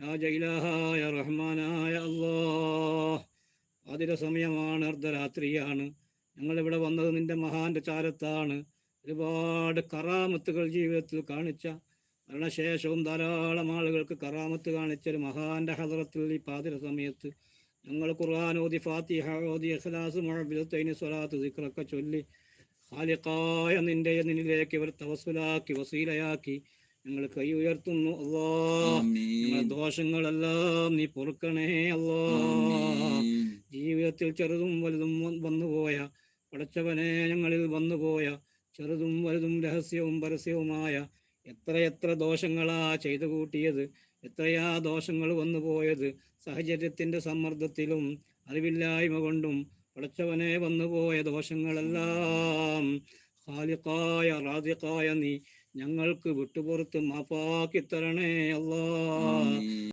രാജയിലാഹായ റഹ്മാനായ അല്ലാഹ്. ആതിര സമയമാണ്, അർദ്ധരാത്രിയാണ്. ഞങ്ങളിവിടെ വന്നത് നിന്റെ മഹാന്റെ ചാരത്താണ്. ഒരുപാട് കറാമത്തുകൾ ജീവിതത്തിൽ കാണിച്ച, മരണശേഷവും ധാരാളം ആളുകൾക്ക് കറാമത്ത് കാണിച്ച ഒരു മഹാന്റെ ഹദറത്തിൽ ഈ പാതിര സമയത്ത് ഞങ്ങൾ ഖുർആൻ ഓതി, ഫാത്തിഹ ഓതി, ഇഖ്ലാസ്, മുഅവ്വിദത്തൈനി, സ്വലാത്ത്, ദിക്റൊക്കെ ചൊല്ലി ഖാലിഖായ നിന്നിലേക്ക് ഇവർ തവസ്സുലാക്കി, വസീലയാക്കി ഞങ്ങൾ കൈ ഉയർത്തുന്നു. അല്ലാഹ്, ഞങ്ങളുടെ ദോഷങ്ങളെല്ലാം നീ പൊറുക്കണേ അല്ലാഹ്. ജീവിതത്തിൽ ചെറുതും വലുതും വന്നുപോയ പടച്ചവനെ, ഞങ്ങളിൽ വന്നുപോയ ചെറുതും വലുതും രഹസ്യവും പരസ്യവുമായ എത്രയെത്ര ദോഷങ്ങളാ ചെയ്തു കൂട്ടിയത്, എത്രയാ ദോഷങ്ങൾ വന്നുപോയത്. സാഹചര്യത്തിൻ്റെ സമ്മർദ്ദത്തിലും അറിവില്ലായ്മ കൊണ്ടും പടച്ചവനെ വന്നുപോയ ദോഷങ്ങളെല്ലാം ഖാലിഖായ റാസിഖായ നീ ഞങ്ങൾക്ക് വിട്ടുപുറത്ത് മാപ്പാക്കി തരണേ അല്ലാഹ്.